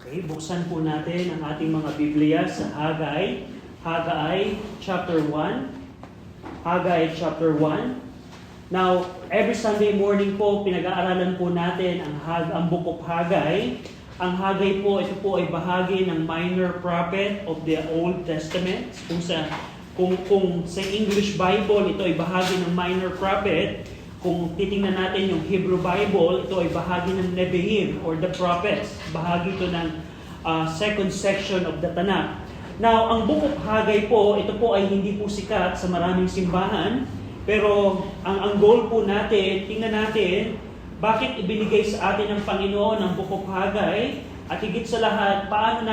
Okay, buksan po natin ang ating mga Biblia sa Haggai. Haggai chapter 1. Haggai chapter 1. Now, every Sunday morning po, pinag-aaralan po natin ang Book of Haggai. Ang Haggai po, ito po ay bahagi ng minor prophet of the Old Testament. Kung sa English Bible, ito ay bahagi ng minor prophet. Kung titingnan natin yung Hebrew Bible, ito ay bahagi ng Nevi'im or the prophets. Bahagi ito ng second section of the Tanakh. Now, ang Book of Haggai po, ito po ay hindi po sikat sa maraming simbahan. Pero ang goal po natin, tingnan natin, bakit ibinigay sa atin ng Panginoon ang Book of Haggai? At higit sa lahat, ano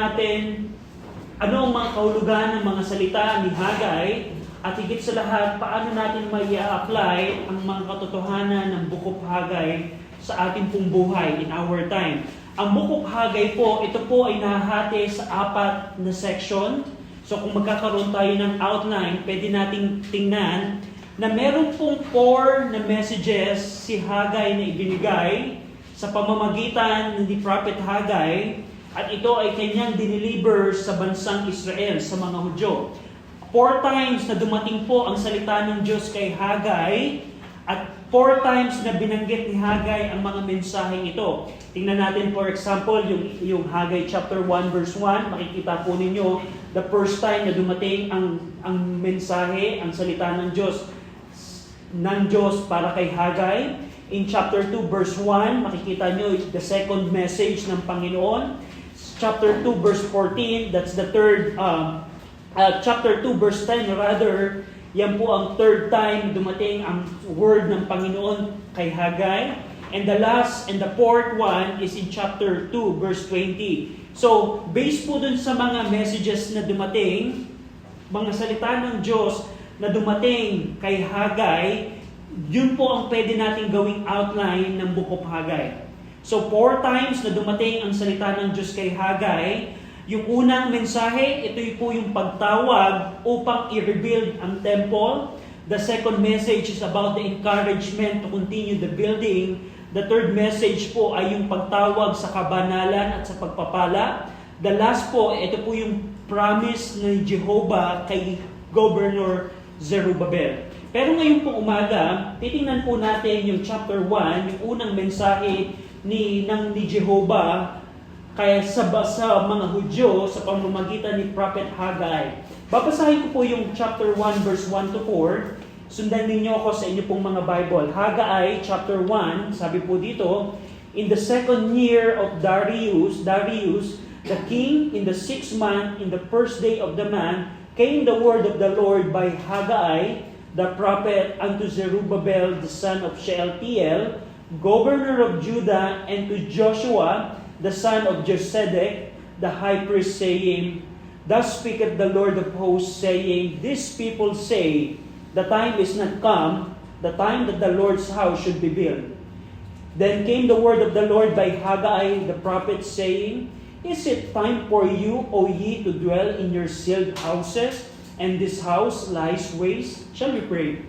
ang mga kahulugan ng mga salita ni Haggai? At higit sa lahat, paano natin mai-apply ang mga katotohanan ng Book of Haggai sa ating pong buhay in our time. Ang Book of Haggai po, ito po ay nahahati sa 4 na section. So kung magkakaroon tayo ng outline, pwede nating tingnan na meron pong 4 na messages si Haggai na ibinigay sa pamamagitan ni Prophet Haggai, at ito ay kanyang dineliver sa bansang Israel, sa mga Hudyo. 4 times na dumating po ang salita ng Diyos kay Haggai, at 4 times na binanggit ni Haggai ang mga mensaheng ito. Tingnan natin, for example, yung Haggai chapter 1 verse 1, makikita po ninyo, the first time na dumating ang mensahe, ang salita ng Diyos para kay Haggai. In chapter 2 verse 1, makikita nyo the second message ng Panginoon. Chapter 2 verse 14, that's the third chapter 2 verse 10 rather, yan po ang third time dumating ang word ng Panginoon kay Haggai. And the last and the fourth one is in chapter 2 verse 20. So, based po dun sa mga messages na dumating, mga salita ng Diyos na dumating kay Haggai, yun po ang pwede nating gawing outline ng Book of Haggai. So, 4 times na dumating ang salita ng Diyos kay Haggai. Yung unang mensahe, ito po yung pagtawag upang i-rebuild ang temple. The second message is about the encouragement to continue the building. The third message po ay yung pagtawag sa kabanalan at sa pagpapala. The last po, ito po yung promise ng Jehovah kay Governor Zerubbabel. Pero ngayon po umaga, titingnan po natin yung chapter 1, yung unang mensahe ni Jehovah kaya sa mga Hudyo sa pamamagitan ni Prophet Haggai. Babasahin ko po yung chapter 1 verse 1 to 4. Sundan ninyo ako sa inyo pong mga Bible. Haggai chapter 1, sabi po dito, in the second year of Darius, the king, in the 6th month, in the first day of the month, came the word of the Lord by Haggai, the prophet, unto Zerubbabel, the son of Shealtiel, governor of Judah, and to Joshua, the son of Josedek, the high priest, saying, thus speaketh the Lord of hosts, saying, these people say, the time is not come, the time that the Lord's house should be built. Then came the word of the Lord by Haggai the prophet, saying, is it time for you, O ye, to dwell in your sealed houses, and this house lies waste? Shall we pray?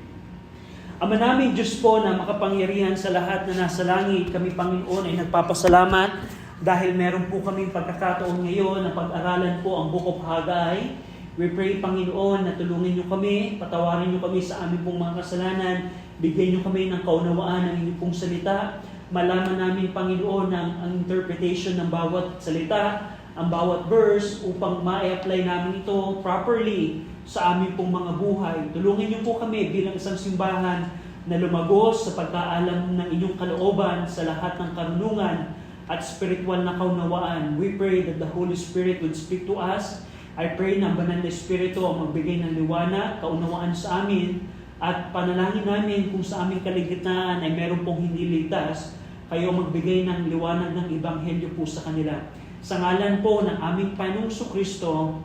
Ama naming Diyos po na makapangyarihan sa lahat na nasa langit, kami Panginoon ay nagpapasalamat dahil meron po kaming pagkakataon ngayon na pag-aralan po ang Book of Haggai. We pray, Panginoon, na tulungan niyo kami, patawarin niyo kami sa aming pong mga kasalanan, bigyan niyo kami ng kaunawaan ng inyong pong salita, malaman namin, Panginoon, ang interpretation ng bawat salita, ang bawat verse, upang ma-apply namin ito properly sa aming pong mga buhay. Tulungan niyo po kami bilang isang simbahan na lumagos sa pagkaalam ng inyong kalooban sa lahat ng karunungan at spiritual na kaunawaan. We pray that the Holy Spirit would speak to us. I pray na Banal na Espiritu ang magbigay ng liwanag, kaunawaan sa amin, at panalangin namin kung sa aming kaligtaan ay meron pong hindi ligtas, kayo magbigay ng liwanag ng Ebanghelyo po sa kanila. Sa ngalan po ng aming Panginoong Kristo,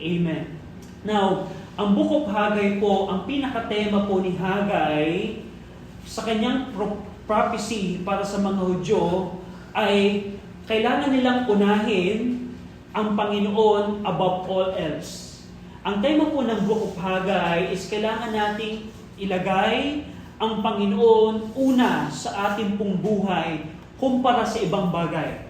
Amen. Now, ang Book of Haggai po, ang pinakatema po ni Haggai sa kanyang prophecy para sa mga Hudyo ay kailangan nilang unahin ang Panginoon above all else. Ang tema po ng Book of Haggai is kailangan nating ilagay ang Panginoon una sa ating pong buhay kumpara sa ibang bagay.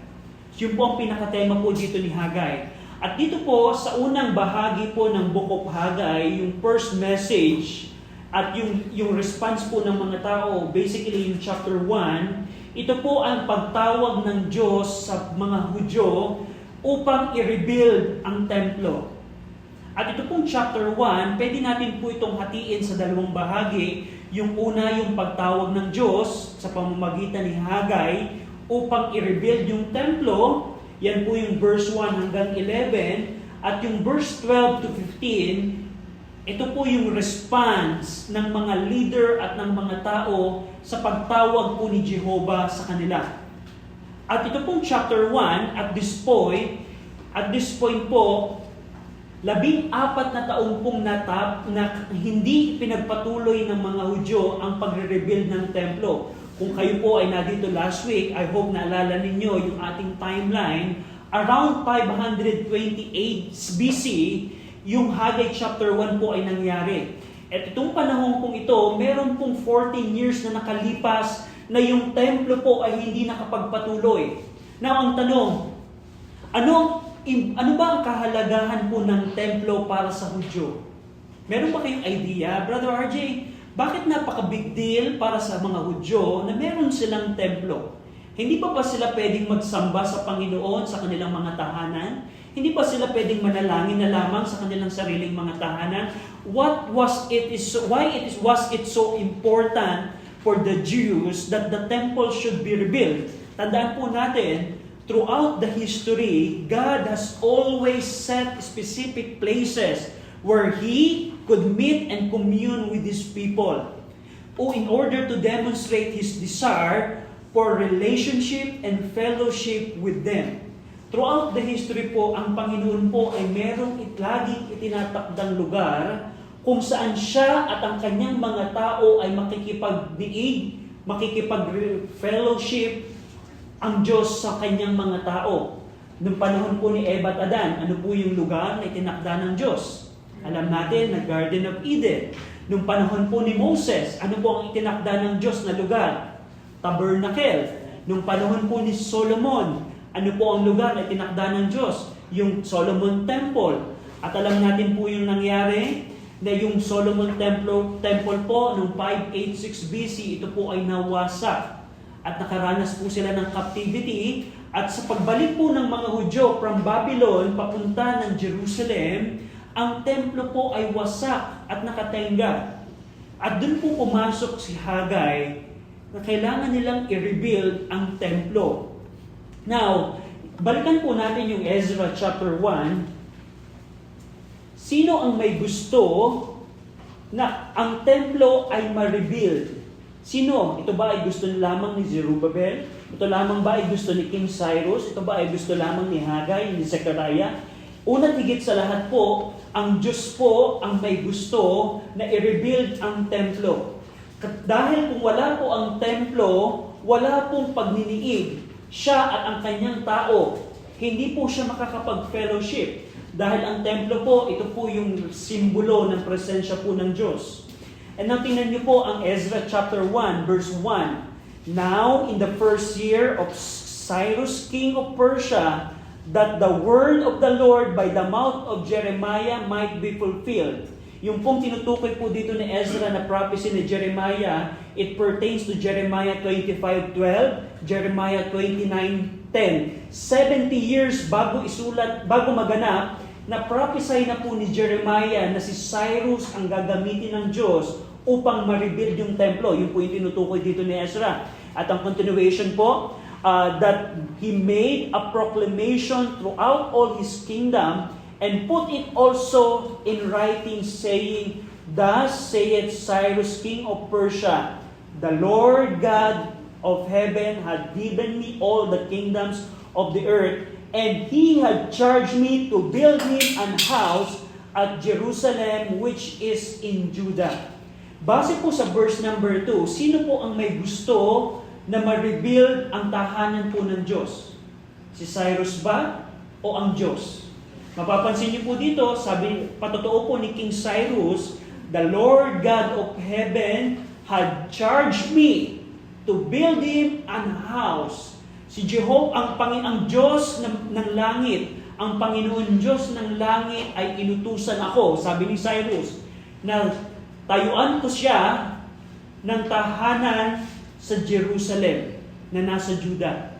Yun po ang pinakatema po dito ni Haggai. At dito po, sa unang bahagi po ng Book of Haggai, yung first message at yung response po ng mga tao, basically yung chapter 1, ito po ang pagtawag ng Diyos sa mga Hudyo upang i-rebuild ang templo. At ito pong chapter 1, pwede natin po itong hatiin sa dalawang bahagi. Yung una, yung pagtawag ng Diyos sa pamamagitan ni Haggai upang i-rebuild yung templo. Yan po yung verse 1 hanggang 11. At yung verse 12 to 15, ito po yung response ng mga leader at ng mga tao sa pagtawag po ni Jehovah sa kanila. At ito pong chapter 1, at this point po, 14 na taong pong natap na hindi pinagpatuloy ng mga Hudyo ang pagre-rebuild ng templo. Kung kayo po ay nandito last week, I hope naalala ninyo yung ating timeline. Around 528 BC, yung Haggai chapter 1 po ay nangyari. At itong panahon pong ito, meron pong 14 years na nakalipas na yung templo po ay hindi nakapagpatuloy. Now, ang tanong, ano ba ang kahalagahan po ng templo para sa Hudyo? Meron ba kayong idea, Brother RJ? Bakit napaka-big deal para sa mga Hudyo na meron silang templo? Hindi pa ba sila pwedeng magsamba sa Panginoon sa kanilang mga tahanan? Hindi pa sila pwedeng manalangin na lamang sa kanilang sariling mga tahanan? Was it so important for the Jews that the temple should be rebuilt? Tandaan po natin, throughout the history, God has always set specific places where He could meet and commune with His people, in order to demonstrate His desire for relationship and fellowship with them. Throughout the history po, ang Panginoon po ay merong laging itinatakdang lugar kung saan siya at ang kanyang mga tao ay makikipagdiig, makikipag-fellowship ang Diyos sa kanyang mga tao. Noong panahon po ni Eva at Adan, ano po yung lugar na itinakda ng Diyos? Alam natin, na Garden of Eden. Noong panahon po ni Moses, ano po ang itinakda ng Diyos na lugar? Tabernacle. Noong panahon po ni Solomon, ano po ang lugar na itinakda ng Diyos? Yung Solomon Temple. At alam natin po yung nangyari, na yung Solomon Temple po, noong 586 BC, ito po ay nawasak. At nakaranas po sila ng captivity. At sa pagbalik po ng mga Hudyo from Babylon, papunta ng Jerusalem, ang templo po ay wasak at nakatenga. At dun po pumasok si Haggai na kailangan nilang i-rebuild ang templo. Now, balikan po natin yung Ezra chapter 1. Sino ang may gusto na ang templo ay ma-rebuild? Sino? Ito ba ay gusto lamang ni Zerubbabel? Ito lamang ba ay gusto ni King Cyrus? Ito ba ay gusto lamang ni Haggai, ni Zechariah? Una't higit sa lahat po, ang Diyos po ang may gusto na i-rebuild ang templo. Dahil kung wala po ang templo, wala pong pagniniig. Siya at ang kanyang tao, hindi po siya makakapag-fellowship. Dahil ang templo po, ito po yung simbolo ng presensya po ng Diyos. And now tingnan niyo po ang Ezra chapter 1, verse 1. Now, in the first year of Cyrus, king of Persia, that the word of the Lord by the mouth of Jeremiah might be fulfilled. Yung pong tinutukoy po dito ni Ezra na prophecy ni Jeremiah, it pertains to Jeremiah 25:12, Jeremiah 29:10. 70 years bago maganap, na prophesy na po ni Jeremiah na si Cyrus ang gagamitin ng Diyos upang ma-rebuild yung templo. Yun po yung tinutukoy dito ni Ezra. At ang continuation po, that he made a proclamation throughout all his kingdom and put it also in writing, saying, Thus saith Cyrus, king of Persia, the Lord God of heaven had given me all the kingdoms of the earth, and He had charged me to build Him an house at Jerusalem, which is in Judah. Base po sa verse number 2, sino po ang may gusto na ma-rebuild ang tahanan po ng Diyos? Si Cyrus ba o ang Diyos? Mapapansin niyo po dito, sabi, patotoo po ni King Cyrus, the Lord God of heaven had charged me to build Him an house. Ang Diyos ng langit, ang Panginoon Diyos ng langit ay inutusan ako, sabi ni Cyrus, na tayuan ko siya ng tahanan sa Jerusalem na nasa Judah.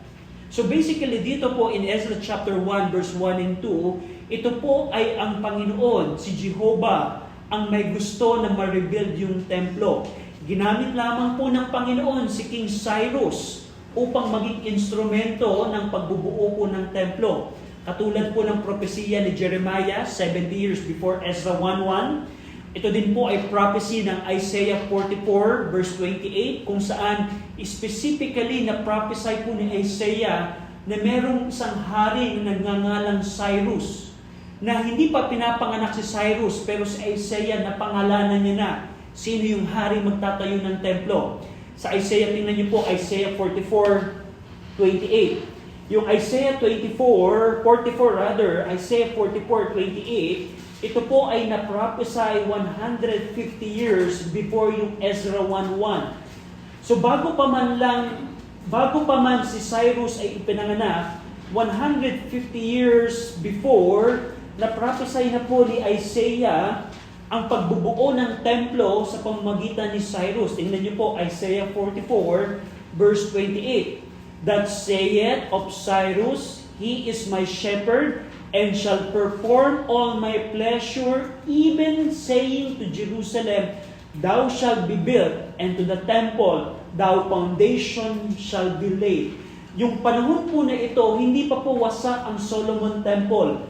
So basically dito po in Ezra chapter 1 verse 1 and 2, ito po ay ang Panginoon, si Jehovah, ang may gusto na ma-rebuild yung templo. Ginamit lamang po ng Panginoon si King Cyrus upang maging instrumento ng pagbubuo po ng templo. Katulad po ng propesiya ni Jeremiah 70 years before Ezra 1:1. Ito din po ay prophecy ng Isaiah 44 verse 28 kung saan specifically na prophesy po ni Isaiah na merong isang hari na nagngangalang Cyrus na hindi pa pinapanganak si Cyrus pero si Isaiah napangalanan niya na sino yung hari magtatayo ng templo. Sa Isaiah, tingnan niyo po, Isaiah 44:28. Yung Isaiah 44:28, ito po ay na-prophesy 150 years before yung Ezra 1:1. So bago pa man si Cyrus ay ipinanganak, 150 years before, na-prophesy na po ni Isaiah ang pagbubuo ng templo sa pamamagitan ni Cyrus. Tingnan niyo po, Isaiah 44, verse 28. That saith of Cyrus, He is my shepherd, and shall perform all my pleasure, even saying to Jerusalem, Thou shalt be built, and to the temple, thou foundation shall be laid. Yung panahon po na ito, hindi pa po wasak ang Solomon Temple.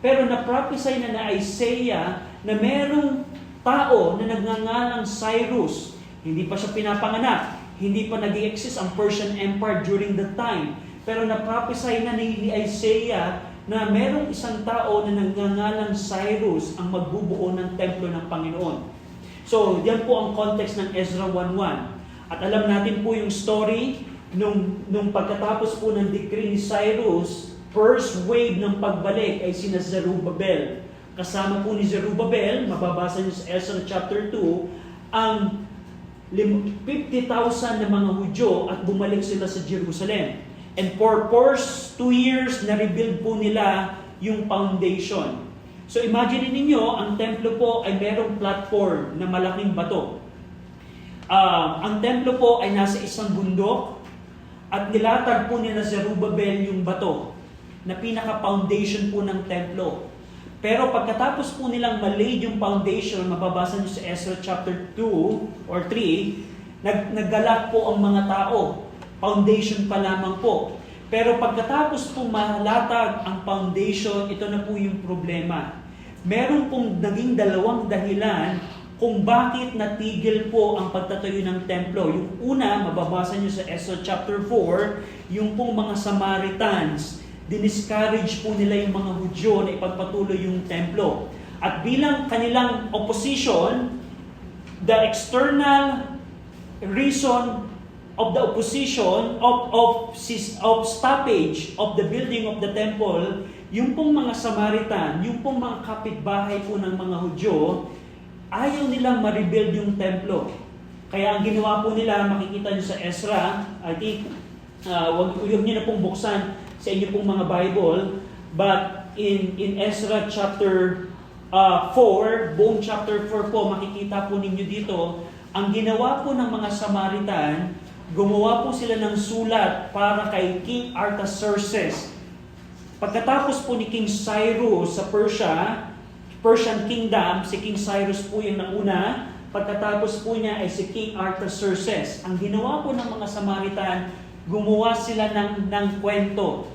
Pero na-prophesy na na Isaiah na merong tao na nagngangalang Cyrus. Hindi pa siya pinapanganak. Hindi pa nag-exist ang Persian Empire during that time. Pero na-prophesy na ni Isaiah na merong isang tao na nagngangalang Cyrus ang magbubuo ng templo ng Panginoon. So, yan po ang context ng Ezra 1:1. At alam natin po yung story nung pagkatapos po ng decree ni Cyrus, first wave ng pagbalik ay sina Zerubbabel. Kasama po ni Zerubbabel, mababasa niyo sa Ezra chapter 2, ang 50,000 na mga Hudyo at bumalik sila sa Jerusalem. And for first 2 years, na-rebuild po nila yung foundation. So imagine ninyo, ang templo po ay merong platform na malaking bato. Ang templo po ay nasa isang bundok at nilatag po ni Zerubbabel yung bato na pinaka-foundation po ng templo. Pero pagkatapos po nilang malay yung foundation, mababasa niyo sa Ezra chapter 2 or 3, naggalak po ang mga tao. Foundation pa lamang po. Pero pagkatapos po malatag ang foundation, ito na po yung problema. Meron pong naging dalawang dahilan kung bakit natigil po ang pagtatayo ng templo. Yung una, mababasa niyo sa Ezra chapter 4, yung pong mga Samaritans, diniscourage po nila yung mga Hudyo na ipagpatuloy yung templo. At bilang kanilang opposition, the external reason of the opposition of stoppage of the building of the temple, yung pong mga Samaritan, yung pong mga kapitbahay po ng mga Hudyo, ayaw nilang ma-rebuild yung templo. Kaya ang ginawa po nila, makikita nyo sa Ezra, I think, huwag nyo na pong buksan sa inyo pong mga Bible, but in Ezra chapter 4, buong chapter 4 po, makikita po ninyo dito, ang ginawa po ng mga Samaritan, gumawa po sila ng sulat para kay King Artaxerxes. Pagkatapos po ni King Cyrus sa Persian Kingdom, si King Cyrus po yung nauna, pagkatapos po niya ay si King Artaxerxes. Ang ginawa po ng mga Samaritan, gumawa sila ng kwento,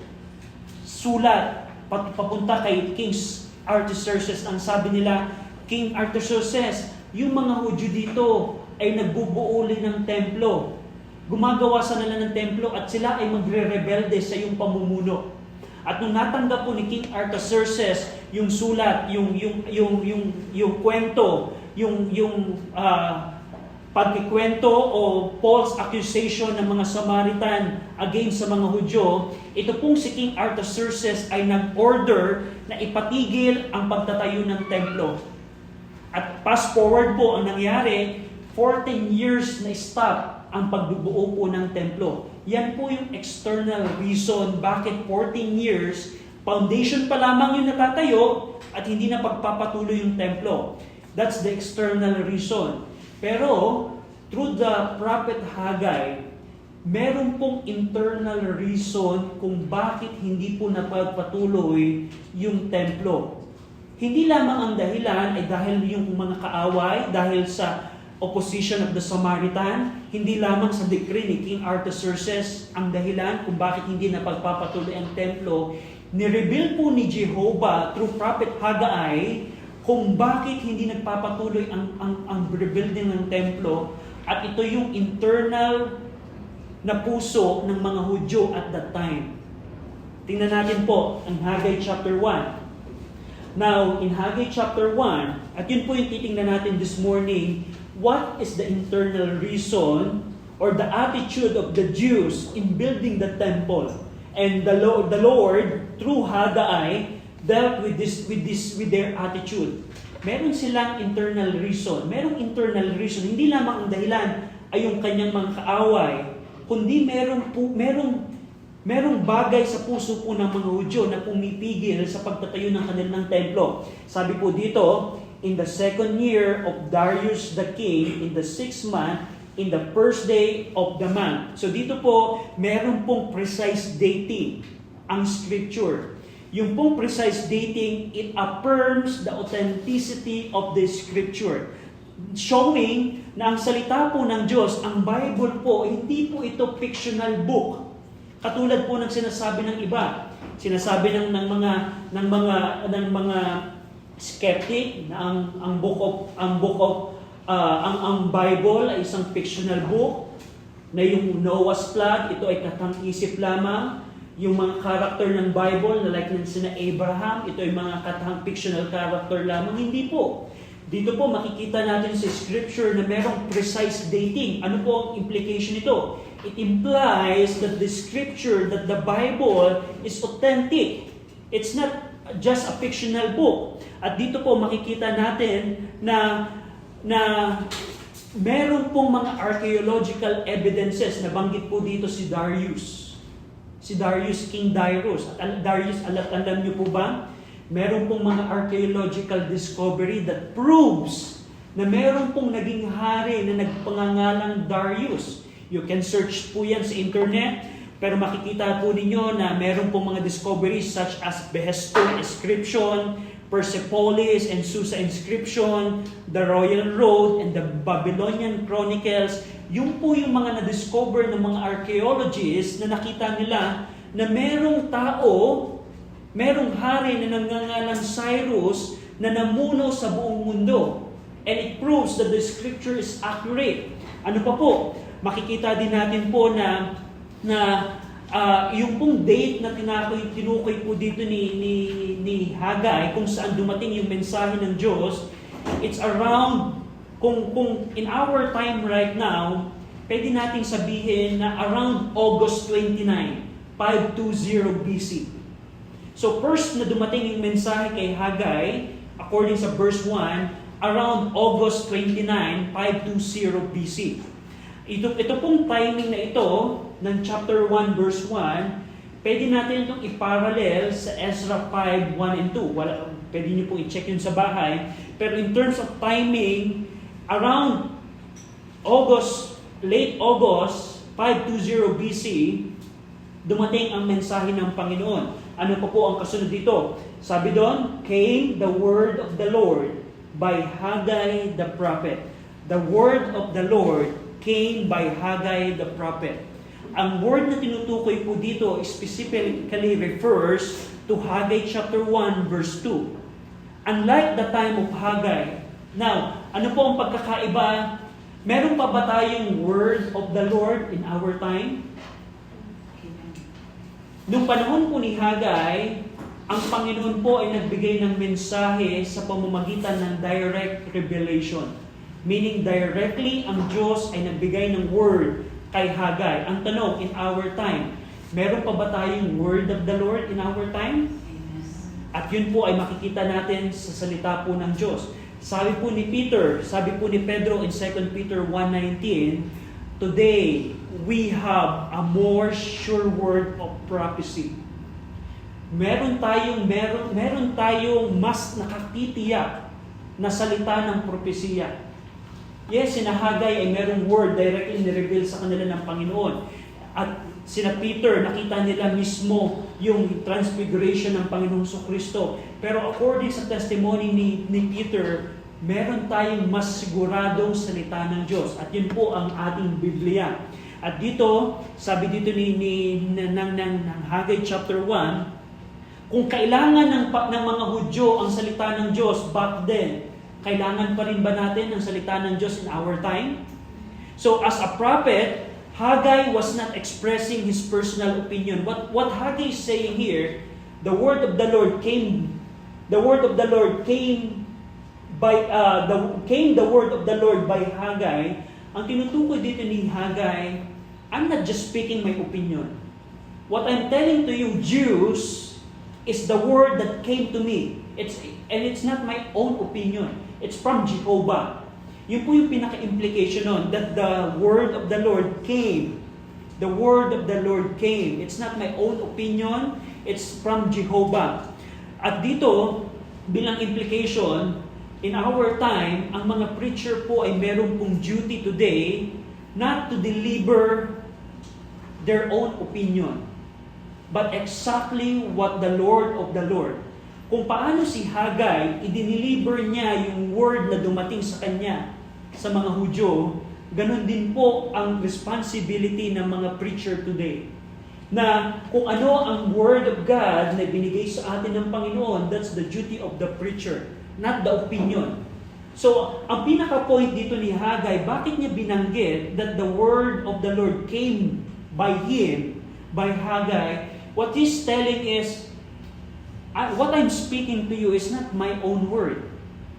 sulat, papunta kay King Artaxerxes. Ang sabi nila, King Artaxerxes, yung mga Hudyo dito ay nagbubuo ng templo. Gumagawa sa nila ng templo at sila ay magre-rebelde sa iyong pamumuno. At nung natanggap po ni King Artaxerxes yung sulat, yung kwento, yung pagkikwento o false accusation ng mga Samaritan against sa mga Hudyo, ito pong si King Artaxerxes ay nag-order na ipatigil ang pagtatayo ng templo. At fast forward po, ang nangyari, 14 years na stop ang pagbubuo po ng templo. Yan po yung external reason bakit 14 years, foundation pa lamang yung natatayo at hindi na pagpapatuloy yung templo. That's the external reason. Pero, through the prophet Haggai, meron pong internal reason kung bakit hindi po napagpatuloy yung templo. Hindi lamang ang dahilan ay dahil yung mga kaaway, dahil sa opposition of the Samaritan, hindi lamang sa decree ni King Artaxerxes ang dahilan kung bakit hindi napagpapatuloy ang templo. Nireveal po ni Jehovah through prophet Haggai kung bakit hindi nagpapatuloy ang rebuilding ng templo, at ito yung internal na puso ng mga Hudyo at that time. Tingnan natin po ang Haggai chapter 1. Now, in Haggai chapter 1, at yun po yung titingnan natin this morning, what is the internal reason or the attitude of the Jews in building the temple? And the Lord through Haggai dealt with their attitude. Meron silang internal reason. Merong internal reason. Hindi lamang ang dahilan ay yung kanyang mga kaaway, kundi merong bagay sa puso po ng mga Hudyo na pumipigil sa pagtatayo ng kanilang templo. Sabi po dito, in the 2nd year of Darius the king, in the 6th month, in the 1st day of the month. So dito po, meron pong precise dating ang scripture. Yung pong precise dating, it affirms the authenticity of the scripture. Showing na ang salita po ng Diyos, ang Bible po, hindi po ito fictional book. Katulad po ng sinasabi ng iba. Sinasabi ng mga skeptic na ang Bible ay isang fictional book, na yung Noah's flood, ito ay katang-isip lamang. Yung mga character ng Bible na like ng sina Abraham, ito ay mga fictional character lamang. Hindi po. Dito po makikita natin sa scripture na merong precise dating. Ano po ang implication nito? It implies that the scripture, that the Bible is authentic. It's not just a fictional book. At dito po makikita natin na meron pong mga archaeological evidences. Nabanggit po dito si Darius. Si Darius, King Darius. At Darius, alam niyo po ba? Meron pong mga archaeological discovery that proves na meron pong naging hari na nagpangangalang Darius. You can search po yan sa internet, pero makikita po ninyo na meron pong mga discoveries such as Beheston inscription, Persepolis and Susa inscription, the Royal Road, and the Babylonian Chronicles. Yung po yung mga na-discover ng mga archaeologists na nakita nila na merong tao, merong hari na nangangalang Cyrus na namuno sa buong mundo. And it proves that the scripture is accurate. Ano pa po? Makikita din natin po na yung pong date na tinukoy po dito ni Haggai, kung saan dumating yung mensahe ng Diyos, it's around, kung in our time right now, pwede nating sabihin na around August 29, 520 BC. So first na dumating yung mensahe kay Haggai, according sa verse 1, around August 29, 520 BC. Ito pong timing na ito, ng chapter 1, verse 1, pwede natin itong iparallel sa Ezra 5, 1 and 2. Pwede nyo pong i-check yun sa bahay. Pero in terms of timing, around late August 520 BC, dumating ang mensahe ng Panginoon. Ano pa po ang kasunod dito? Sabi doon, came the word of the Lord by Haggai the prophet. The word of the Lord came by Haggai the prophet. Ang word na tinutukoy po dito specifically refers to Haggai chapter 1 verse 2. Unlike the time of Haggai. Now, ano po ang pagkakaiba? Meron pa ba tayong word of the Lord in our time? Noong panahon po ni Haggai, ang Panginoon po ay nagbigay ng mensahe sa pamamagitan ng direct revelation. Meaning directly ang Diyos ay nagbigay ng word kay Haggai. Ang tanong, in our time, meron pa ba tayong word of the Lord in our time? At yun po ay makikita natin sa salita po ng Diyos. Sabi po ni Pedro in 2 Peter 1:19, today, we have a more sure word of prophecy. Meron tayong mas nakatitiyak na salita ng propesiya. Yes, sina Hagay ay merong word directly ni-reveal sa kanila ng Panginoon. At sina Peter, nakita nila mismo yung transfiguration ng Panginoong Kristo. Pero according sa testimony ni Peter, meron tayong mas siguradong salita ng Diyos. At yun po ang ating Biblia. At dito, sabi dito ng Hagay chapter 1, kung kailangan ng mga Hudyo ang salita ng Diyos back then, kailangan pa rin ba natin ang salita ng Diyos in our time? So as a prophet, Hagay was not expressing his personal opinion. What Hagay is saying here, the word of the Lord came by Hagay. Ang tinutukoy dito ni Hagay, I'm not just speaking my opinion. What I'm telling to you, Jews, is the word that came to me. It's not my own opinion. It's from Jehovah. Yun po yung pinaka-implication nun, that the word of the Lord came. The word of the Lord came. It's not my own opinion. It's from Jehovah. At dito, bilang implication, in our time, ang mga preacher po ay meron pong duty today not to deliver their own opinion, but exactly what the Lord of the Lord. Kung paano si Hagay, i-deliver niya yung word na dumating sa kanya sa mga Hudyo, ganun din po ang responsibility ng mga preacher today. Na kung ano ang word of God na binigay sa atin ng Panginoon, that's the duty of the preacher, not the opinion. So, ang pinaka-point dito ni Hagay, bakit niya binanggit that the word of the Lord came by him, by Hagay? What he's telling is, what I'm speaking to you is not my own word.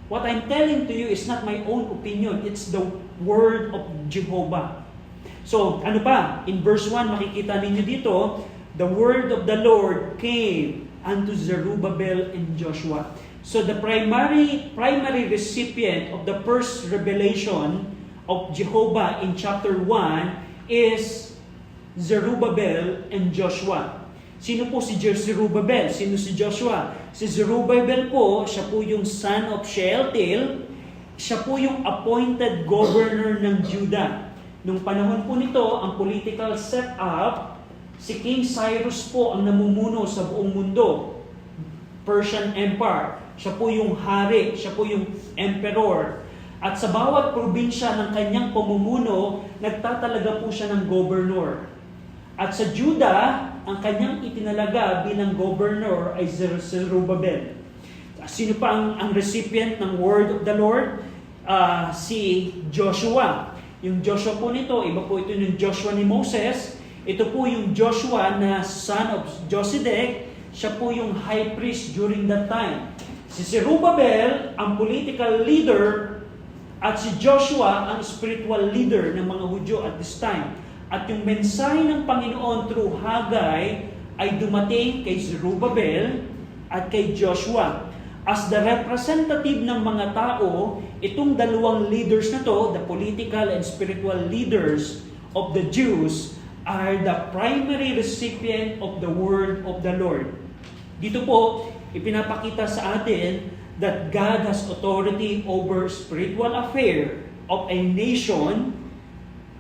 What I'm telling to you is not my own opinion. It's the word of Jehovah. So, ano pa? In verse 1, makikita ninyo dito, the word of the Lord came unto Zerubbabel and Joshua. So, the primary recipient of the first revelation of Jehovah in chapter 1 is Zerubbabel and Joshua. Sino po si Zerubbabel? Sino si Joshua? Si Zerubbabel po, siya po yung son of Shealtiel. Siya po yung appointed governor ng Judah. Nung panahon po nito, ang political setup, si King Cyrus po ang namumuno sa buong mundo. Persian Empire. Siya po yung hari, siya po yung emperor. At sa bawat probinsya ng kanyang pamumuno, nagtatalaga po siya ng governor. At sa Judah, ang kanyang itinalaga bilang governor ay Zerubbabel. Sino pa ang recipient ng word of the Lord? Si Joshua. Yung Joshua po nito, iba po ito yung Joshua ni Moses. Ito po yung Joshua na son of Josedek. Siya po yung high priest during that time. Si Zerubbabel, ang political leader, at si Joshua, ang spiritual leader ng mga Hudyo at this time. At yung mensahe ng Panginoon through Hagay ay dumating kay Zerubbabel at kay Joshua. As the representative ng mga tao, itong dalawang leaders na to, the political and spiritual leaders of the Jews, are the primary recipient of the word of the Lord. Dito po, ipinapakita sa atin that God has authority over spiritual affair of a nation,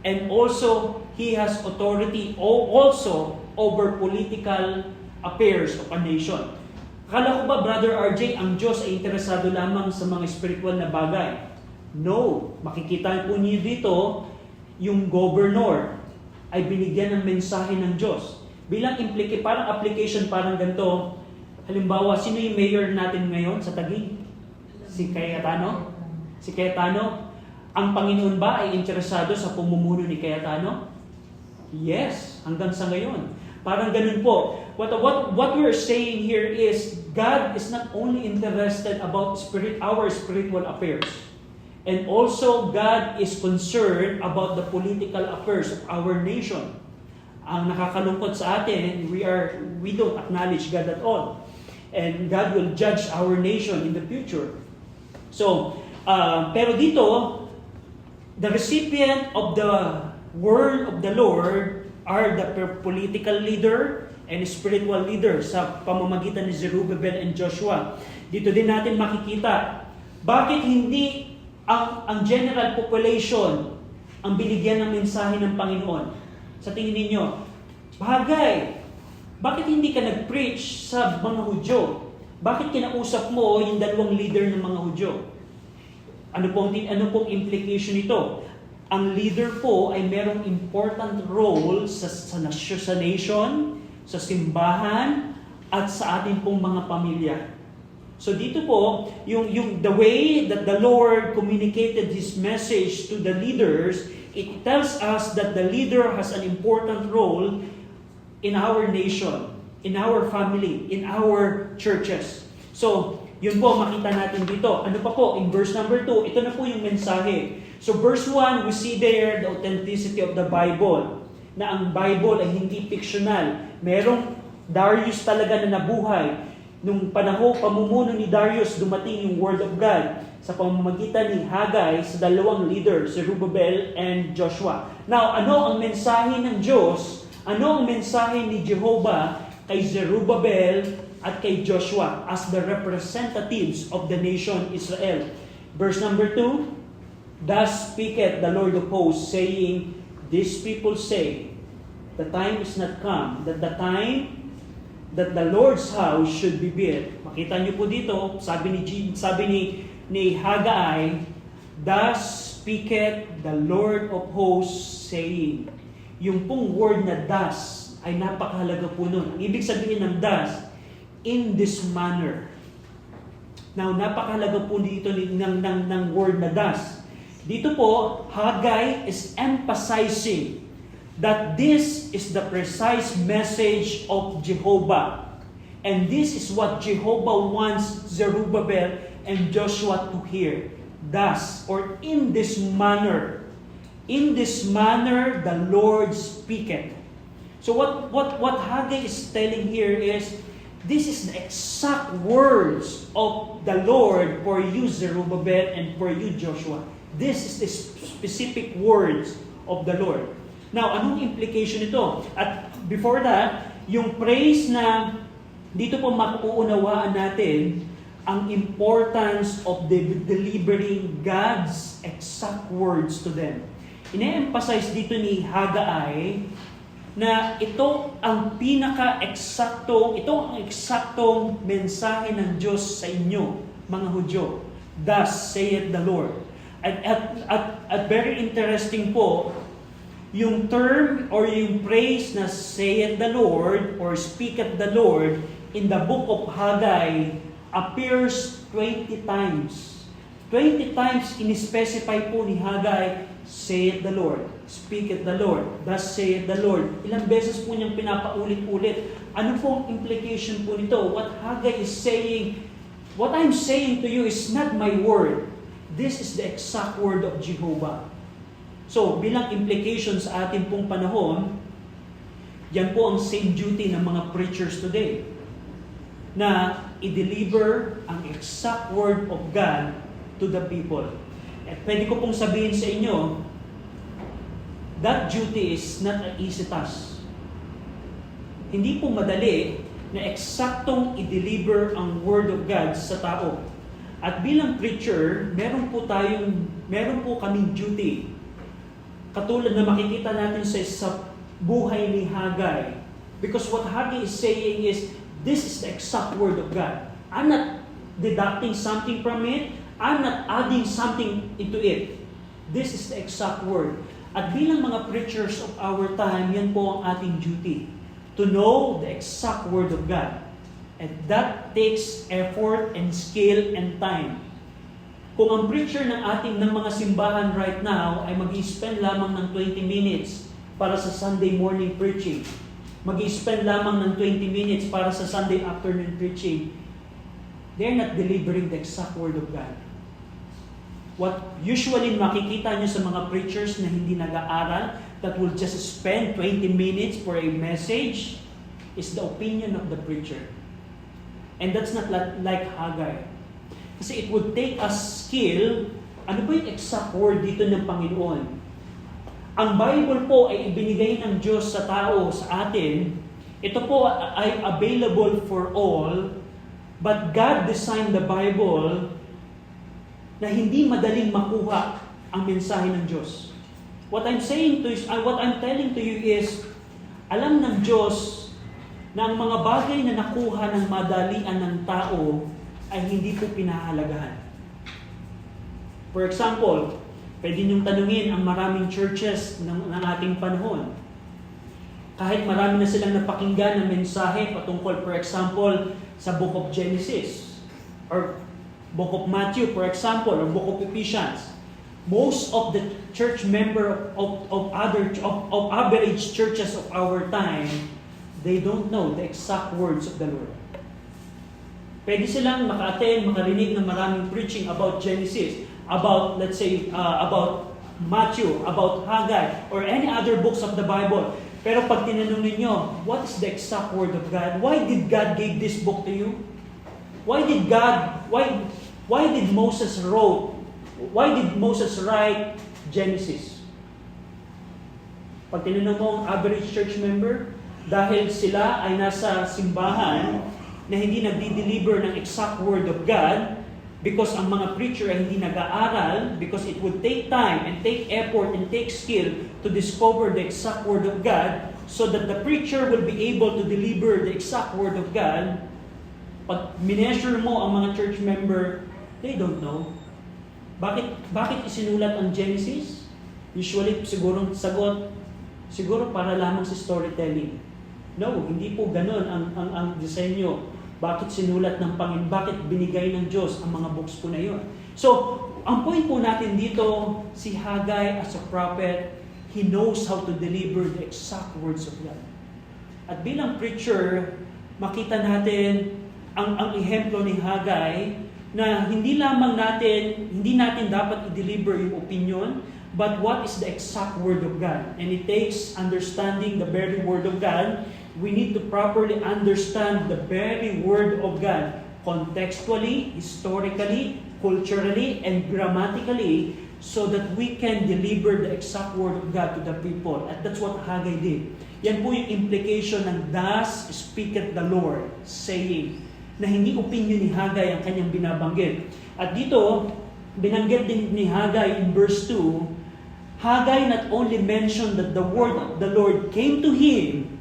and also He has authority also over political affairs of a nation. Akala ko ba, Brother RJ, ang Diyos ay interesado lamang sa mga spiritual na bagay? No. Makikita po niyo dito, yung governor ay binigyan ng mensahe ng Diyos. Bilang parang application, parang ganito. Halimbawa, sino yung mayor natin ngayon sa Taguig? Si Cayetano? Si Cayetano. Ang Panginoon ba ay interesado sa pumumuno ni Cayetano? Yes, hanggang sa ngayon. Parang ganun po. What we're saying here is God is not only interested about our spiritual affairs, and also God is concerned about the political affairs of our nation. Ang nakakalungkot sa atin, we don't acknowledge God at all. And God will judge our nation in the future. So, pero dito, the recipient of the word of the Lord are the political leader and spiritual leader sa pamamagitan ni Zerubbabel and Joshua. Dito din natin makikita, bakit hindi ang general population ang binigyan ng mensahe ng Panginoon? Sa tingin ninyo, bagay, bakit hindi ka nag-preach sa mga Hudyo? Bakit kinausap mo yung dalawang leader ng mga Hudyo? Ano pong implication nito? Ang leader po ay merong important role sa nation, sa simbahan, at sa ating pong mga pamilya. So dito po, the way that the Lord communicated His message to the leaders, it tells us that the leader has an important role in our nation, in our family, in our churches. So, yun po makita natin dito. Ano pa po? In verse number 2, ito na po yung mensahe. So verse 1, we see there the authenticity of the Bible. Na ang Bible ay hindi fictional. Merong Darius talaga na nabuhay. Nung pamumuno ni Darius, dumating yung Word of God sa pamamagitan ni Haggai sa dalawang leader, Zerubbabel and Joshua. Now, ano ang mensahe ng Diyos? Ano ang mensahe ni Jehovah kay Zerubbabel at kay Joshua as the representatives of the nation Israel? Verse number 2, Thus speaketh the Lord of hosts, saying, These people say, the time is not come, that the time that the Lord's house should be built. Makita niyo po dito, sabi ni Haggai, Thus speaketh the Lord of hosts, saying. Yung pong word na thus ay napakahalaga po nun. Ang ibig sabihin ng thus, in this manner. Now, napakahalaga po dito ng word na thus. Dito po, Haggai is emphasizing that this is the precise message of Jehovah. And this is what Jehovah wants Zerubbabel and Joshua to hear. Thus, or in this manner. In this manner, the Lord speaketh. So what Haggai is telling here is, this is the exact words of the Lord for you, Zerubbabel, and for you, Joshua. This is the specific words of the Lord. Now, anong implication nito? At before that, yung praise na dito po makuunawaan natin ang importance of delivering God's exact words to them. Ine-emphasize dito ni Haggai na ito ang eksaktong mensahe ng Diyos sa inyo, mga Hudyo. Thus saith the Lord. At very interesting po, yung term or yung phrase na saith the Lord or speaketh the Lord in the book of Haggai appears 20 times. 20 times in-specify po ni Haggai, saith the Lord, speaketh the Lord, thus saith the Lord. Ilang beses po niyang pinapaulit-ulit. Ano po ang implication po nito? What Haggai is saying, what I'm saying to you is not my word. This is the exact word of Jehovah. So, bilang implication sa ating pong panahon, yan po ang same duty ng mga preachers today. Na i-deliver ang exact word of God to the people. At pwede ko pong sabihin sa inyo, that duty is not an easy task. Hindi po madali na eksaktong i-deliver ang word of God sa tao. At bilang preacher, meron po kaming duty. Katulad na makikita natin sa buhay ni Haggai. Because what Haggai is saying is, this is the exact word of God. I'm not deducting something from it. I'm not adding something into it. This is the exact word. At bilang mga preachers of our time, yan po ang ating duty. To know the exact word of God. And that takes effort and skill and time. Kung ang preacher ng mga simbahan right now ay mag-i-spend lamang ng 20 minutes para sa Sunday morning preaching, mag-i-spend lamang ng 20 minutes para sa Sunday afternoon preaching, they're not delivering the exact word of God. What usually makikita nyo sa mga preachers na hindi nag-aaral, that will just spend 20 minutes for a message, is the opinion of the preacher. And that's not like Haggai. Kasi it would take a skill, ano ba yung exact word dito ng Panginoon? ang Bible po ay ibinigay ng Diyos sa tao, sa atin. Ito po ay available for all, but God designed the Bible na hindi madaling makuha ang mensahe ng Diyos. What I'm telling to you is, alam ng Diyos na ang mga bagay na nakuha ng madalian ng tao ay hindi po pinahalagahan. For example, pwede niyong tanungin ang maraming churches ng ating panahon. Kahit marami na silang napakinggan ng mensahe patungkol, for example, sa Book of Genesis, or Book of Matthew, for example, or Book of Ephesians. Most of the church member of average churches of our time, they don't know the exact words of the Lord. Pwede silang maka-attend, makarinig ng maraming preaching about Genesis, about, let's say, about Matthew, about Haggai, or any other books of the Bible. Pero pag tinanong ninyo, what is the exact word of God? Why did God give this book to you? Why did Moses write Genesis? Pag tinanong mo ang average church member, dahil sila ay nasa simbahan na hindi nagdi-deliver ng exact word of God, because ang mga preacher ay hindi nag-aaral, because it would take time and take effort and take skill to discover the exact word of God, so that the preacher will be able to deliver the exact word of God. Pag mineasure mo ang mga church member, they don't know. Bakit isinulat ang Genesis? Usually, siguro para lamang sa storytelling. No, hindi po ganun ang disenyo. Bakit sinulat ng Panginoon? Bakit binigay ng Diyos ang mga books po na yun? So, ang point po natin dito, si Haggai as a prophet, he knows how to deliver the exact words of God. At bilang preacher, makita natin ang ehemplo ni Haggai na hindi natin dapat i-deliver yung opinion, but what is the exact word of God? And it takes understanding the very word of God. We need to properly understand the very word of God, contextually, historically, culturally, and grammatically, so that we can deliver the exact word of God to the people. At that's what Haggai did. Yan po yung implication ng "Thus speaketh the Lord," saying, na hindi opinion ni Haggai ang kanyang binabanggit. At dito, binanggit din ni Haggai in verse 2, Haggai not only mentioned that the word of the Lord came to him,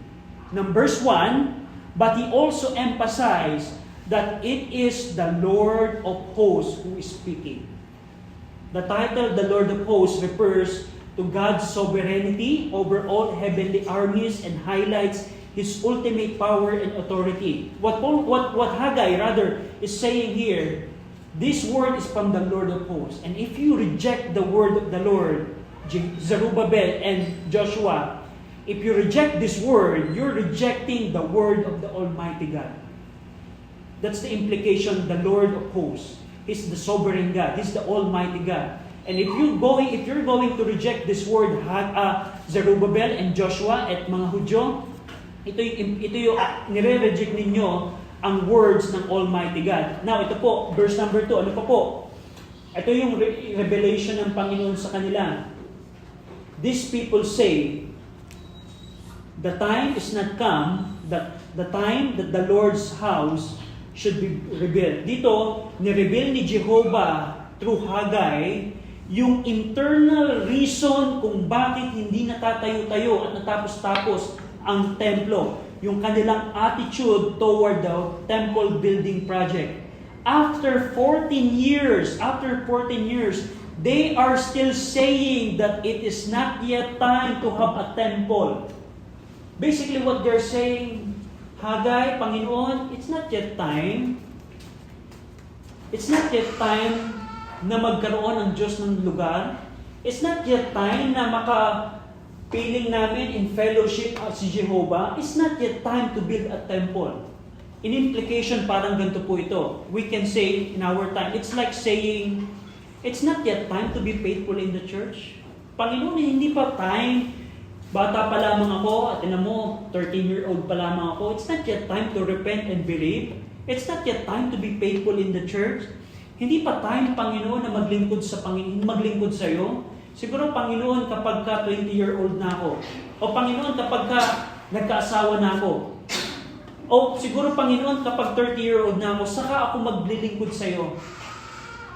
ng verse 1, but he also emphasized that it is the Lord of hosts who is speaking. The title, the Lord of hosts, refers to God's sovereignty over all heavenly armies and highlights His ultimate power and authority. What Haggai rather is saying here, this word is from the Lord of hosts. And if you reject the word of the Lord, Zerubbabel and Joshua, if you reject this word, you're rejecting the word of the Almighty God. That's the implication, the Lord of hosts. He's the sovereign God. He's the Almighty God. And if you're going to reject this word, Zerubbabel and Joshua at mga Hudyo, ito yung nire-reject ninyo ang words ng Almighty God. Now, ito po, verse number 2, ano pa po? Ito yung revelation ng Panginoon sa kanila. These people say, the time is not come, that the time that the Lord's house should be rebuilt. Dito, ni-reveal ni Jehovah through Haggai yung internal reason kung bakit hindi natatayo-tayo at natapos-tapos ang templo, yung kanilang attitude toward the temple building project. After 14 years, they are still saying that it is not yet time to have a temple. Basically what they're saying, Haggai, Panginoon, it's not yet time. It's not yet time na magkaroon ng Diyos ng lugar. It's not yet time na piling namin in fellowship si Jehovah. It's not yet time to build a temple. In implication, parang ganito po ito. We can say in our time, it's like saying, it's not yet time to be faithful in the church. Panginoon, hindi pa time. Bata pa lamang ako, at tinan mo, 13-year-old pa lamang ako. It's not yet time to repent and believe. It's not yet time to be faithful in the church. Hindi pa time, Panginoon, na maglingkod sa iyo. Siguro, Panginoon, kapag ka 20-year-old na ako. O Panginoon, kapag ka nagkaasawa na ako. O siguro, Panginoon, kapag 30-year-old na ako, saka ako maglilingkod sa iyo.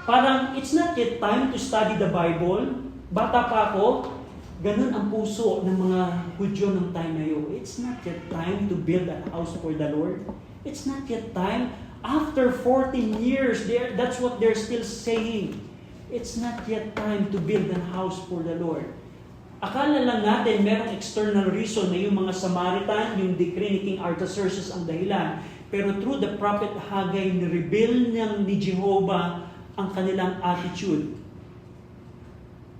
Parang, it's not yet time to study the Bible. Bata pa ako, ganun ang puso ng mga Hudyo ng time na yun. It's not yet time to build a house for the Lord. It's not yet time. After 14 years, that's what they're still saying. It's not yet time to build a house for the Lord. Akala lang natin merong external reason na yung mga Samaritan, yung decree ni King Artaxerxes ang dahilan. Pero through the prophet Haggai, ni-reveal ni Jehovah ang kanilang attitude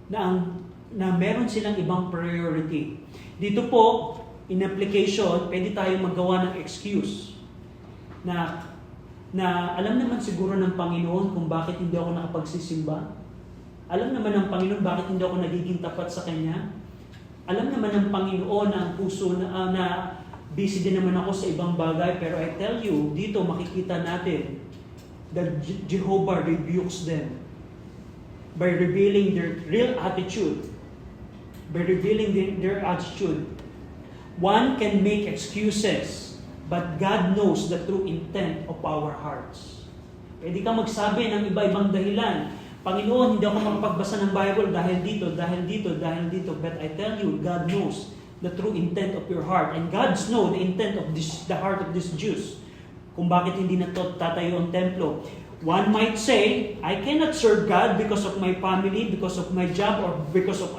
na meron silang ibang priority. Dito po, in application, pwede tayong magawa ng excuse na alam naman siguro ng Panginoon kung bakit hindi ako nakapagsisimba. Alam naman ng Panginoon bakit hindi ako nagiging tapat sa Kanya. Alam naman ng Panginoon ang puso na busy din naman ako sa ibang bagay. Pero I tell you, dito makikita natin that Jehovah rebukes them by revealing their real attitude. By revealing their attitude. One can make excuses, but God knows the true intent of our hearts. Pwede ka magsabi ng iba-ibang dahilan. Panginoon, hindi ako makapagbasa ng Bible dahil dito. But I tell you, God knows the true intent of your heart. And God knows the intent of the heart of these Jews. Kung bakit hindi na tatayo ang templo. One might say, I cannot serve God because of my family, because of my job, or because of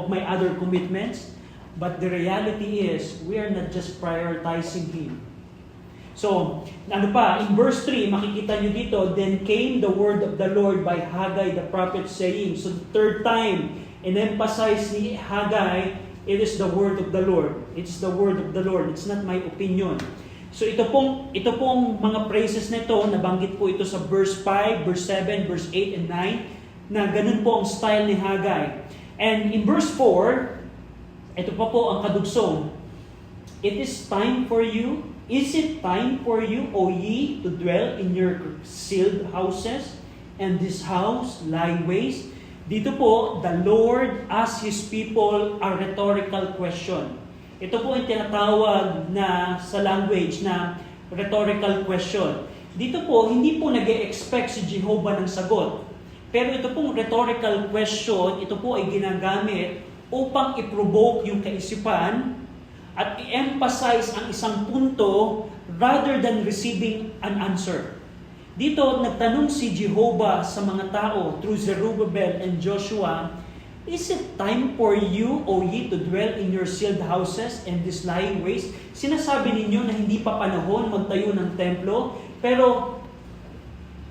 my other commitments. But the reality is, we are not just prioritizing Him. So, in verse 3, makikita nyo dito, then came the word of the Lord by Haggai the prophet saying, so the third time, in-emphasize ni Haggai, it is the word of the Lord. It's the word of the Lord. It's not my opinion. So ito pong mga phrases nito, nabanggit po ito sa verse 5, verse 7, verse 8, and 9, na ganun po ang style ni Haggai. And in verse 4, ito pa po ang kadugsong, it is time for you. Is it time for you, O ye, to dwell in your sealed houses, and this house lie waste? Dito po, the Lord asks His people a rhetorical question. Ito po ang tinatawag na sa language na rhetorical question. Dito po, hindi po nag-e-expect si Jehovah ng sagot. Pero ito pong rhetorical question, ito po ay ginagamit upang i-provoke yung kaisipan at i-emphasize ang isang punto rather than receiving an answer. Dito, nagtanong si Jehovah sa mga tao through Zerubbabel and Joshua, is it time for you, O ye, to dwell in your sealed houses and this lying waste? Sinasabi ninyo na hindi pa panahon magtayo ng templo, pero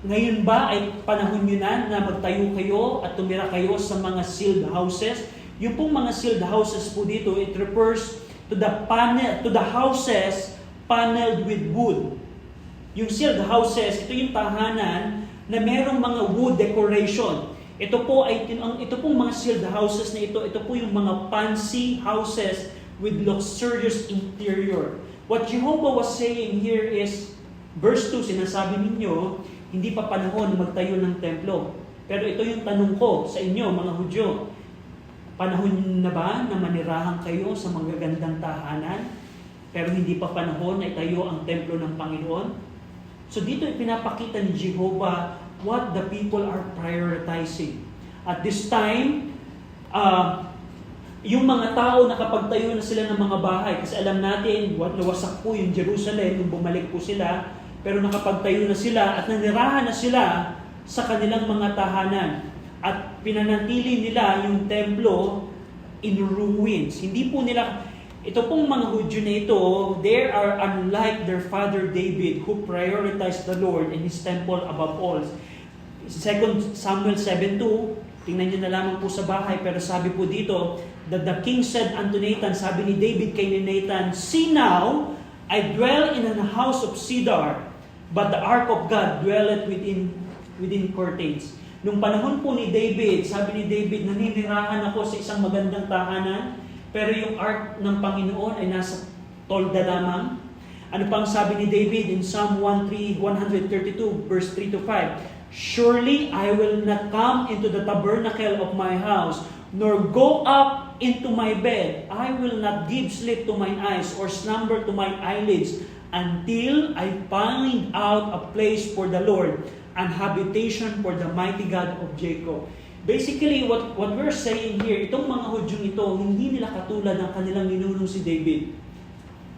ngayon ba ay panahon nyo na magtayo kayo at tumira kayo sa mga sealed houses? Yung pong mga sealed houses po dito, it refers to the houses paneled with wood. Yung sealed houses, ito yung tahanan na merong mga wood decoration. Ito pong mga sealed houses na ito po yung mga fancy houses with luxurious interior. What Jehovah was saying here is, verse 2, sinasabi ninyo, hindi pa panahon magtayo ng templo. Pero ito yung tanong ko sa inyo, mga Hudyo. Panahon na ba na manirahan kayo sa magagandang tahanan, pero hindi pa panahon na itayo ang templo ng Panginoon? So dito ipinapakita ni Jehovah what the people are prioritizing. At this time, yung mga tao nakapagtayo na sila ng mga bahay, kasi alam natin, nawasak po yung Jerusalem nung bumalik po sila, pero nakapagtayo na sila at nanirahan na sila sa kanilang mga tahanan. At pinanatili nila yung templo in ruins. Hindi po nila, ito pong mga Hudyo na ito, they are unlike their father David who prioritized the Lord and His temple above all. 2 Samuel 7:2, tingnan nyo na lamang po sa bahay, pero sabi po dito, that the king said unto Nathan, sabi ni David kay Nathan, see now, I dwell in a house of cedar, but the ark of God dwelleth within curtains. Nung panahon po ni David, sabi ni David, naninirahan ako sa isang magandang tahanan, pero yung ark ng Panginoon ay nasa tolda lamang. Ano pang sabi ni David in Psalm 132 verse 3 to 5? Surely I will not come into the tabernacle of my house, nor go up into my bed. I will not give sleep to mine eyes, or slumber to mine eyelids, until I find out a place for the Lord, an habitation for the mighty God of Jacob. Basically, what we're saying here, itong mga Hudyong ito, hindi nila katulad ng kanilang ninunong si David,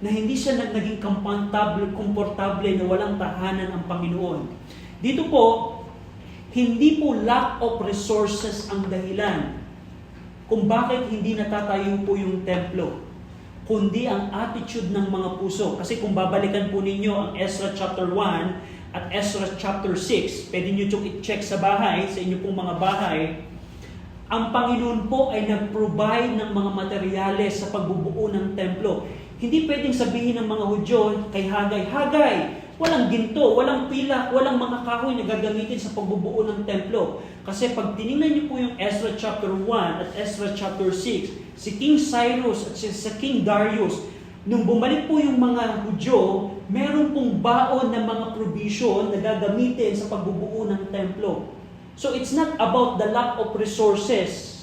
na hindi siya naging komportable na walang tahanan ang Panginoon. Dito po, hindi po lack of resources ang dahilan kung bakit hindi natatayo po yung templo, kundi ang attitude ng mga puso. Kasi kung babalikan po ninyo ang Ezra chapter 1 at Ezra chapter 6, pwede nyo itong i-check sa bahay, sa inyo pong mga bahay, ang Panginoon po ay nag-provide ng mga materyales sa pagbubuo ng templo. Hindi pwedeng sabihin ng mga Hudyo kay Hagay, Hagay, walang ginto, walang pilak, walang mga kahoy na gagamitin sa pagbubuo ng templo. Kasi pag tinignan niyo po yung Ezra chapter 1 at Ezra chapter 6, si King Cyrus at si King Darius, nung bumalik po yung mga Hudyo, meron pong baon ng mga provision na gagamitin sa pagbubuo ng templo. So it's not about the lack of resources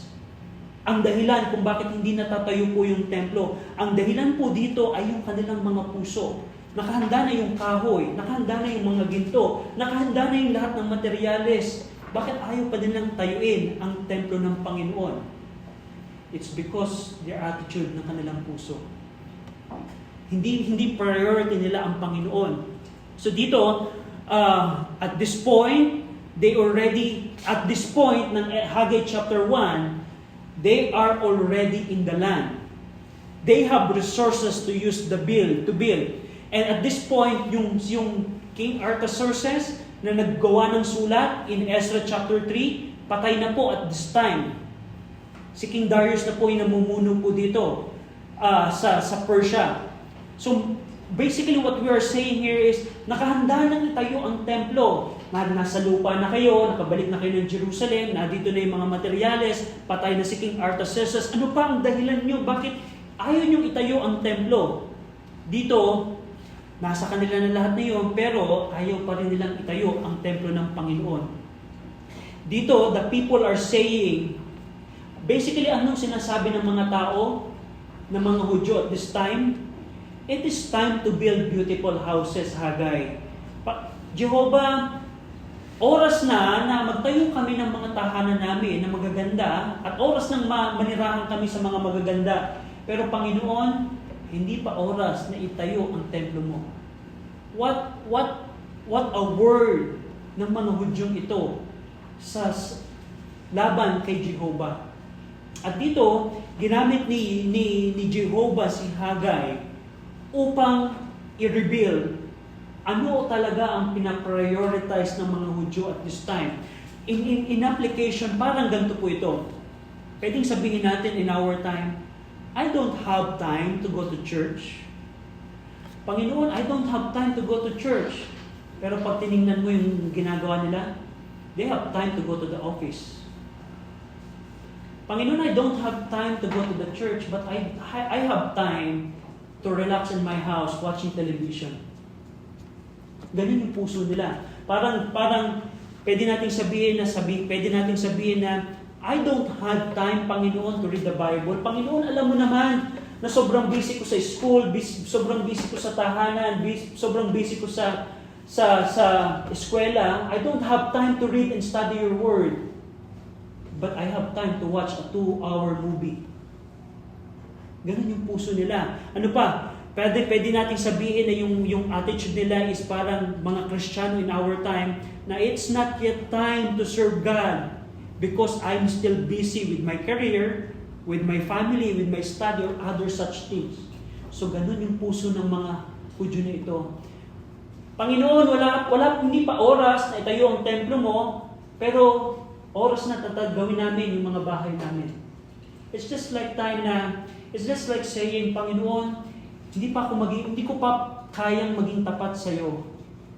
ang dahilan kung bakit hindi natatayo po yung templo. Ang dahilan po dito ay yung kanilang mga puso. Nakahanda na yung kahoy, nakahanda na yung mga ginto, nakahanda na yung lahat ng materyales. Bakit ayaw pa nilang tayuin ang templo ng Panginoon? It's because their attitude ng kanilang puso. Hindi priority nila ang Panginoon. So dito, at this point ng Haggai chapter 1, they are already in the land. They have resources to use to build. And at this point, yung King Artaxerxes na naggawa ng sulat in Ezra chapter 3, patay na po at this time. Si King Darius na po yung namumuno po dito sa Persia. So, basically what we are saying here is, nakahanda nang itayo ang templo. Nasa lupa na kayo, nakabalik na kayo ng Jerusalem, nandito na yung mga materyales, patay na si King Artaxerxes. Ano pa ang dahilan nyo? Bakit ayaw nyo itayo ang templo? Dito, nasa kanila na lahat na yun, pero ayaw pa rin nilang itayo ang templo ng Panginoon. Dito, the people are saying, basically anong sinasabi ng mga tao, ng mga Hudyo at this time? It is time to build beautiful houses, Haggai. Jehovah, oras na magtayo kami ng mga tahanan namin na magaganda at oras nang manirahan kami sa mga magaganda. Pero Panginoon, hindi pa oras na itayo ang templo mo. What a word ng mga Hudyong ito sa laban kay Jehovah. At dito, ginamit ni Jehovah si Haggai upang i-reveal ano talaga ang pinaprioritize ng mga Hudyo at this time. In application, parang ganito po ito. Pwedeng sabihin natin in our time, I don't have time to go to church. Panginoon, I don't have time to go to church. Pero pag tinignan mo yung ginagawa nila, they have time to go to the office. Panginoon, I don't have time to go to the church, but I have time to relax in my house watching television. Ganun yung puso nila. Parang pwede nating sabihin na I don't have time, Panginoon, to read the Bible. Panginoon, alam mo naman na sobrang busy ko sa school, sobrang busy ko sa tahanan, sobrang busy ko sa eskwela. I don't have time to read and study your word. But I have time to watch a 2-hour movie. Ganun yung puso nila. Ano pa? Pwede nating sabihin na yung attitude nila is parang mga Kristiyano in our time na it's not yet time to serve God because I'm still busy with my career, with my family, with my study, or other such things. So ganun yung puso ng mga Hudyo na ito. Panginoon, hindi pa oras na itayo ang templo mo, pero oras na gawin namin yung mga bahay namin. It's just like saying, Panginoon, hindi ko pa kayang maging tapat sa iyo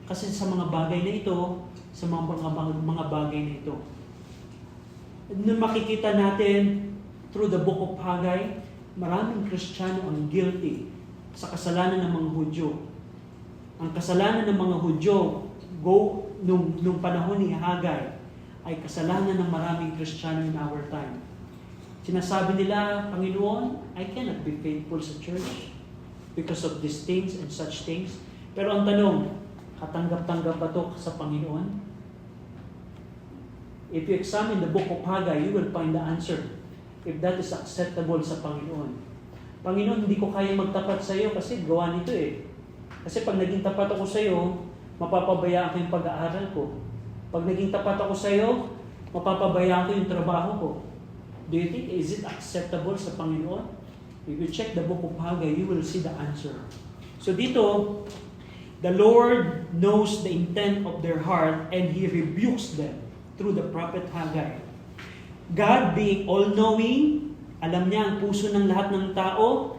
kasi sa mga bagay na ito, sa mga bagay na ito. Nung makikita natin through the book of Haggai, maraming Kristiyano ang guilty sa kasalanan ng mga Hudyo. Ang kasalanan ng mga Hudyo nung panahon ni Hagay ay kasalanan ng maraming Kristiyano in our time. Sinasabi nila, Panginoon, I cannot be faithful sa church because of these things and such things. Pero ang tanong, katanggap-tanggap ba ito sa Panginoon? If you examine the book of Haggai, you will find the answer. If that is acceptable sa Panginoon. Panginoon, hindi ko kaya magtapat sa iyo kasi gawa nito eh. Kasi pag naging tapat ako sa iyo, mapapabayaan ko yung pag-aaral ko. Pag naging tapat ako sa iyo, mapapabayaan ko yung trabaho ko. Do you think, is it acceptable sa Panginoon? If you check the book of Haggai, you will see the answer. So dito, the Lord knows the intent of their heart and He rebukes them through the prophet Haggai. God being all-knowing, alam niya ang puso ng lahat ng tao,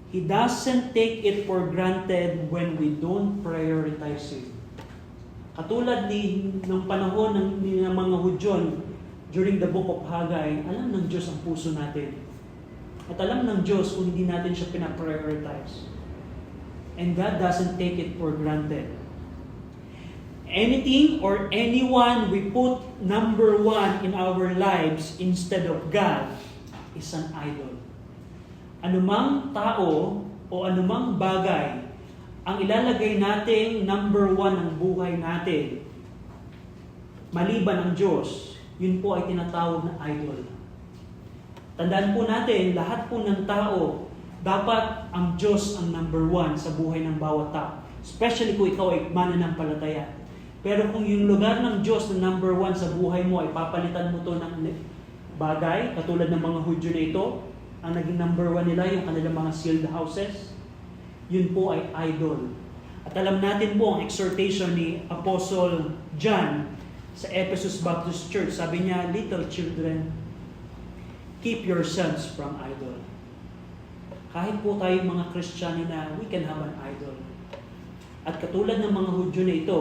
He doesn't take it for granted when we don't prioritize Him. Katulad ng panahon ng mga Hudyon during the book of Haggai, alam ng Diyos ang puso natin. At alam ng Diyos kung hindi natin siya pinaprioritize. And God doesn't take it for granted. Anything or anyone we put number one in our lives instead of God is an idol. Anumang tao o anumang bagay ang ilalagay natin number one ng buhay natin, maliban ang Diyos, yun po ay tinatawag na idol. Tandaan po natin, lahat po ng tao, dapat ang Diyos ang number one sa buhay ng bawat tao. Especially kung ikaw ay mananampalataya. Pero kung yung lugar ng Diyos na number one sa buhay mo ay papalitan mo to ng bagay, katulad ng mga Hudyo na ito, ang naging number one nila, yung kanilang mga sealed houses, yun po ay idol. At alam natin po ang exhortation ni Apostle John sa Ephesus Baptist Church. Sabi niya, little children, keep yourselves from idol. Kahit po tayong mga Kristiyano na we can have an idol. At katulad ng mga Hudyo na ito,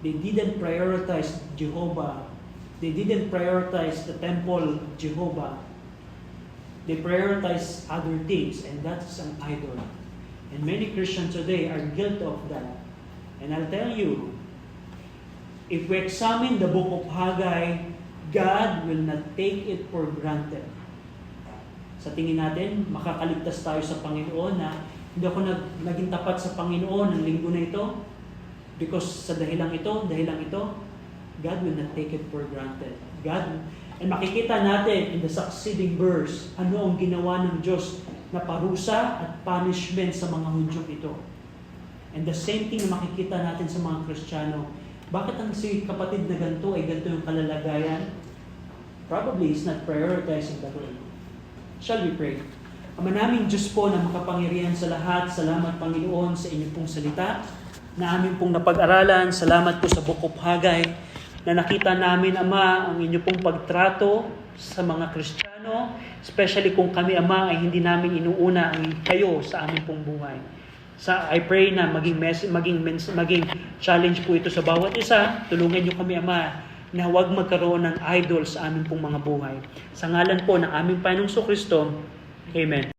they didn't prioritize Jehovah. They didn't prioritize the temple of Jehovah. They prioritize other things, and that's an idol. And many Christians today are guilty of that. And I'll tell you, if we examine the book of Haggai, God will not take it for granted. Sa tingin natin, makakaligtas tayo sa Panginoon na hindi ako naging tapat sa Panginoon ng linggo na ito because sa dahilang ito, God will not take it for granted. And makikita natin in the succeeding verse, ano ang ginawa ng Diyos na parusa at punishment sa mga Hudyong ito. And the same thing na makikita natin sa mga Kristiyano. Bakit ang si kapatid na ganito ay ganito yung kalalagayan? Probably he's not prioritizing the Lord. Shall we pray? Ama naming Diyos po na makapangyarihan sa lahat, salamat Panginoon sa inyong pong salita na amin pong napag-aralan. Salamat po sa Book of Haggai na nakita namin, Ama, ang inyong pong pagtrato sa mga Kristiyano, especially kung kami, Ama, ay hindi namin inuuna ang kayo sa aming pong buhay. I pray na maging challenge po ito sa bawat isa. Tulungan niyo kami, Ama, na huwag magkaroon ng idol sa aming pong mga buhay. Sa ngalan po ng aming Panginoong Kristo, Amen.